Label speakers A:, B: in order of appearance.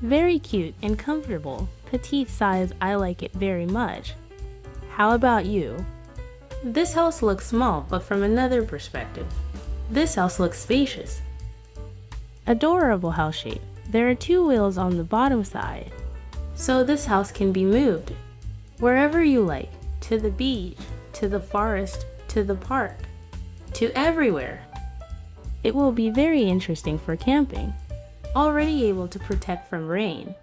A: Very cute and comfortable. Petite size, I like it very much. How about you? This house looks small, but from another perspective, this house looks spacious. Adorable house shape. There are 2 wheels on the bottom side, so this house can be moved wherever you like, to the beach, to the forest, to the park, to everywhere. It will be very interesting for camping. Already able to protect from rain.